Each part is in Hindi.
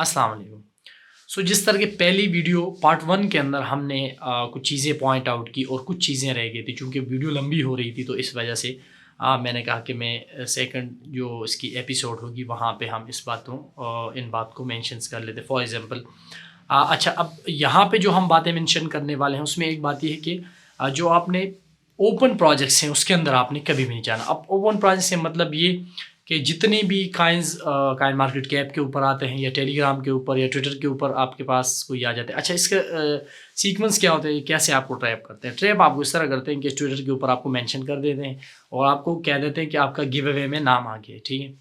अस्सलाम वालेकुम। जिस तरह के पहली वीडियो पार्ट 1 के अंदर हमने कुछ चीज़ें पॉइंट आउट की और कुछ चीज़ें रह गई थी, चूँकि वीडियो लंबी हो रही थी तो इस वजह से मैंने कहा कि मैं सेकंड जो इसकी एपिसोड होगी वहाँ पे हम इन बात को मेंशन्स कर लेते। फॉर एग्ज़ाम्पल अच्छा, अब यहाँ पे जो हम बातें मेंशन करने वाले हैं उसमें एक बात ये है कि जो आपने ओपन प्रोजेक्ट्स हैं उसके अंदर आपने कभी भी नहीं जाना। अब ओपन प्रोजेक्ट से मतलब ये कि जितने भी काइन मार्केट कैप के ऊपर आते हैं या टेलीग्राम के ऊपर या ट्विटर के ऊपर आपके पास कोई आ जाते हैं। अच्छा, इसका सीक्वेंस क्या होता है, कैसे आपको ट्रैप करते हैं? ट्रैप आपको इस तरह करते हैं कि ट्विटर के ऊपर आपको मेंशन कर देते हैं और आपको कह देते हैं कि आपका गिव अवे में नाम आ गया है, ठीक है।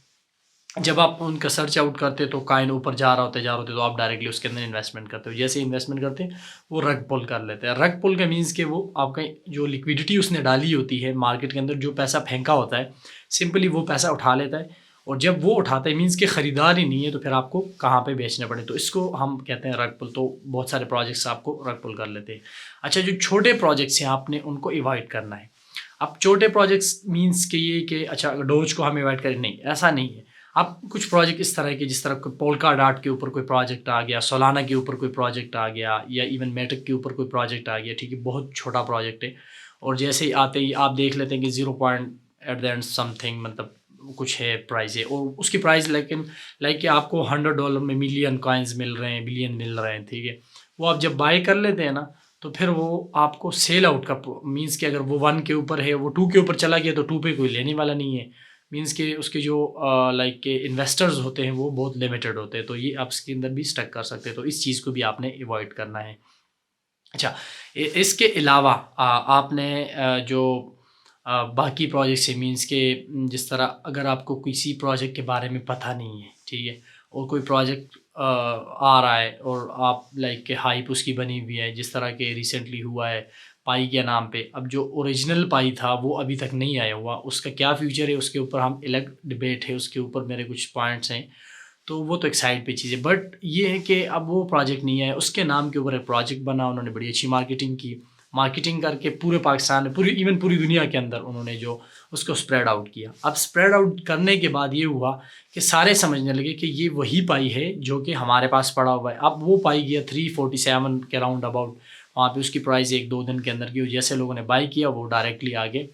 जब आप उनका सर्च आउट करते तो काइन ऊपर जा रहा होता तो आप डायरेक्टली उसके अंदर इन्वेस्टमेंट करते हो। जैसे इन्वेस्टमेंट करते हैं वो रग पुल कर लेते हैं। रग पुल का मीन्स कि वो आपका जो लिक्विडिटी उसने डाली होती है मार्केट के अंदर, जो पैसा फेंका होता है, सिंपली वो पैसा उठा लेता है। और जब वो उठाता है मीन्स कि ख़रीदार ही नहीं है तो फिर आपको कहाँ पे बेचने पड़े, तो इसको हम कहते हैं रग पुल। तो बहुत सारे प्रोजेक्ट्स आपको रग पुल कर लेते हैं। अच्छा, जो छोटे प्रोजेक्ट्स हैं आपने उनको अवॉइड करना है। अब छोटे प्रोजेक्ट्स मीन्स के ये कि अच्छा डोज को हम अवॉइड करें, नहीं, ऐसा नहीं है। अब कुछ प्रोजेक्ट इस तरह के, जिस तरह कोई पोल्का डाट के ऊपर कोई प्रोजेक्ट आ गया, सोलाना के ऊपर कोई प्रोजेक्ट आ गया, या इवन मेटिक के ऊपर कोई प्रोजेक्ट आ गया, ठीक है, बहुत छोटा प्रोजेक्ट है और जैसे ही आते ही आप देख लेते हैं कि 0 point at the end something, मतलब कुछ है प्राइस है और उसकी प्राइस लेकिन लाइक कि आपको $100 में मिलियन कॉइन्स मिल रहे हैं, बिलियन मिल रहे हैं, ठीक है। वो आप जब बाय कर लेते हैं ना तो फिर वो आपको सेल आउट का मीन्स कि अगर वो 1 के ऊपर है, वो 2 के ऊपर चला गया तो 2 पे कोई लेने वाला नहीं है। मीन्स कि उसके जो लाइक के इन्वेस्टर्स होते हैं वो बहुत लिमिटेड होते हैं, तो ये आप इसके अंदर भी स्टक कर सकते हैं। तो इस चीज़ को भी आपने अवॉइड करना है। अच्छा, इसके अलावा आपने जो बाकी प्रोजेक्ट से मीन्स के जिस तरह अगर आपको किसी प्रोजेक्ट के बारे में पता नहीं है, ठीक है, और कोई प्रोजेक्ट आ रहा है और आप लाइक के हाइप उसकी बनी हुई है, जिस तरह के रिसेंटली हुआ है पाई के नाम पे। अब जो ओरिजिनल पाई था वो अभी तक नहीं आया हुआ, उसका क्या फ्यूचर है उसके ऊपर हम अलग डिबेट है, उसके ऊपर मेरे कुछ पॉइंट्स हैं, तो वो तो एक साइड पे चीज़ है। बट ये है कि अब वो प्रोजेक्ट नहीं है, उसके नाम के ऊपर एक प्रोजेक्ट बना, उन्होंने बड़ी अच्छी मार्केटिंग की, मार्केटिंग करके पूरे पाकिस्तान में, पूरी दुनिया के अंदर उन्होंने जो उसको स्प्रेड आउट किया। अब स्प्रेड आउट करने के बाद ये हुआ कि सारे समझने लगे कि ये वही पाई है जो कि हमारे पास पड़ा हुआ है। अब वो पाई गया 347 के राउंड अबाउट, वहाँ पे उसकी प्राइस 1-2 दिन के अंदर की, जैसे लोगों ने बाई किया वो डायरेक्टली आगे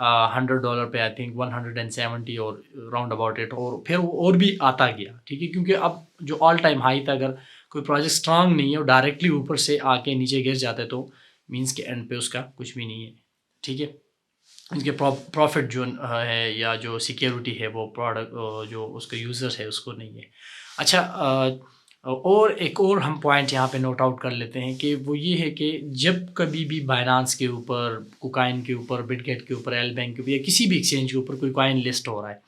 $100 पे आई थिंक 170 और राउंड अबाउट इट, और फिर वो और भी आता गया, ठीक है, क्योंकि अब जो ऑल टाइम हाई था, अगर कोई प्रोजेक्ट स्ट्रांग नहीं है और डायरेक्टली ऊपर से आके नीचे गिर जाता है तो मीन्स के एंड पे उसका कुछ भी नहीं है, ठीक है। इसके प्रॉफिट जो है या जो सिक्योरिटी है वो प्रोडक्ट जो उसका यूज़र है उसको नहीं है। अच्छा, और एक और हम पॉइंट यहाँ पे नोट आउट कर लेते हैं कि वो ये है कि जब कभी भी बाइनांस के ऊपर, कुकाइन के ऊपर, बिटगेट के ऊपर, एल बैंक के ऊपर या किसी भी एक्सचेंज के ऊपर कोई कॉइन लिस्ट हो रहा है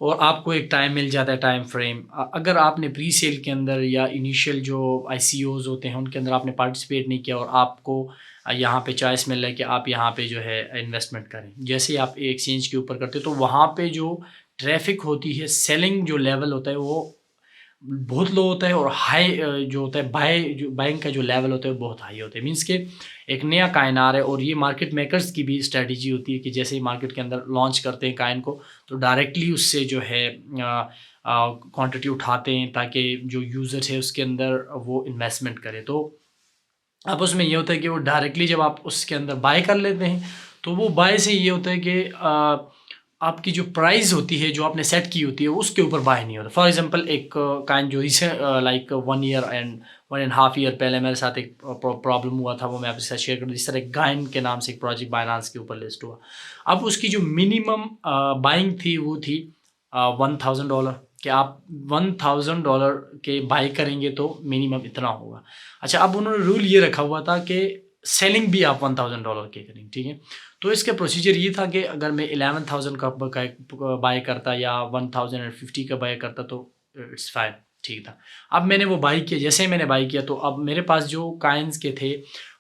और आपको एक टाइम मिल जाता है, टाइम फ्रेम, अगर आपने प्री सेल के अंदर या इनिशियल जो ICOs होते हैं उनके अंदर आपने पार्टिसिपेट नहीं किया और आपको यहाँ पे चॉइस मिल रहा है कि आप यहाँ पे जो है इन्वेस्टमेंट करें, जैसे ही आप एक्सचेंज के ऊपर करते हो तो वहाँ पे जो ट्रैफिक होती है, सेलिंग जो लेवल होता है वो बहुत लो होता है और हाई जो होता है बाइंग का जो लेवल होता है वो बहुत हाई होता है। मीन्स के एक नया काइन आ रहा है और ये मार्केट मेकर्स की भी स्ट्रेटजी होती है कि जैसे ही मार्केट के अंदर लॉन्च करते हैं काइन को तो डायरेक्टली उससे जो है क्वांटिटी उठाते हैं ताकि जो यूज़र है उसके अंदर वो इन्वेस्टमेंट करे। तो अब उसमें ये होता है कि वो डायरेक्टली जब आप उसके अंदर बाय कर लेते हैं तो वो बाय से ये होता है कि आपकी जो प्राइस होती है जो आपने सेट की होती है उसके ऊपर बाय नहीं होता। फॉर एग्जांपल एक काइन जो recent like 1 year and 1.5 year पहले मेरे साथ एक प्रॉब्लम हुआ था, वो मैं आपके साथ शेयर करूँ। जिस तरह एक गाइन के नाम से एक प्रोजेक्ट बाइनांस के ऊपर लिस्ट हुआ, अब उसकी जो मिनिमम बाइंग थी वो थी $1000 कि आप $1000 के बाई करेंगे तो मिनिमम इतना होगा। अच्छा, अब उन्होंने रूल ये रखा हुआ था कि सेलिंग भी आप $1000 के करेंगे, ठीक है। तो इसका प्रोसीजर ये था कि अगर मैं 11,000 का बाय करता या 1050 का बाय करता तो इट्स फाइन, ठीक था। अब मैंने वो बाई किया, जैसे मैंने बाई किया तो अब मेरे पास जो काइंस के थे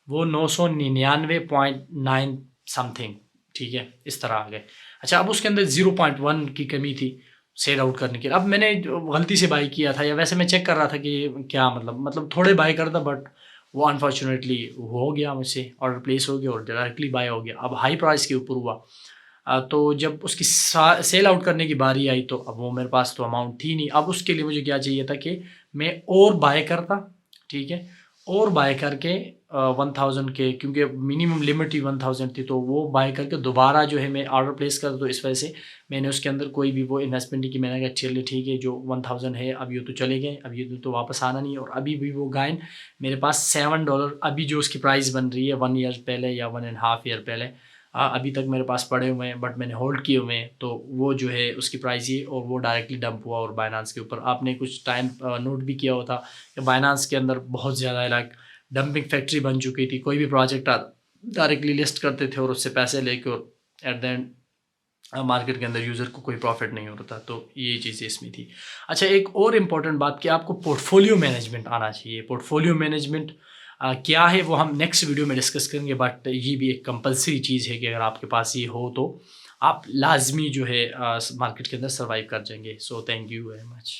वो 999.9 समथिंग, ठीक है, इस तरह आ गए। अच्छा, अब उसके अंदर 0.1 की कमी थी सेल आउट करने की। अब मैंने गलती से बाई किया था या वैसे मैं चेक कर रहा था कि क्या मतलब थोड़े बाई करता, बट वो अनफॉर्चुनेटली हो गया मुझसे, ऑर्डर प्लेस हो गया और डायरेक्टली बाय हो गया। अब हाई प्राइस के ऊपर हुआ तो जब उसकी सेल आउट करने की बारी आई तो अब वो मेरे पास तो अमाउंट थी नहीं। अब उसके लिए मुझे क्या चाहिए था कि मैं और बाय करता, ठीक है, और बाय करके 1000 के, क्योंकि मिनिमम लिमिट ही 1000 थी, तो वो बाय करके दोबारा जो है मैं ऑर्डर प्लेस कर, तो इस वजह से मैंने उसके अंदर कोई भी वो इन्वेस्टमेंट नहीं की। मैंने कहा चलिए ठीक है, जो 1000 है अब ये तो चले गए, अब ये तो वापस आना नहीं है। और अभी भी वो गायन मेरे पास $7 अभी जो उसकी प्राइस बन रही है 1 ईयर पहले या 1.5 ईयर पहले, अभी तक मेरे पास पड़े हुए हैं, बट मैंने होल्ड किए हुए हैं। तो वो जो है उसकी प्राइस ही, और वो डायरेक्टली डंप हुआ। और बाइनांस के ऊपर आपने कुछ टाइम नोट भी किया होता कि बाइनांस के अंदर बहुत ज़्यादा लाइक डंपिंग फैक्ट्री बन चुकी थी। कोई भी प्रोजेक्ट डायरेक्टली लिस्ट करते थे और उससे पैसे लेके, और एट द एंड मार्केट के अंदर यूज़र को कोई प्रॉफिट नहीं होता था। तो ये चीज़ें इसमें थी। अच्छा, एक और इम्पॉर्टेंट बात कि आपको पोर्टफोलियो मैनेजमेंट आना चाहिए। पोर्टफोलियो मैनेजमेंट क्या है वो हम नेक्स्ट वीडियो में डिस्कस करेंगे, बट ये भी एक कंपलसरी चीज़ है कि अगर आपके पास ये हो तो आप लाजमी जो है मार्केट के अंदर सर्वाइव कर जाएंगे। So thank you very much.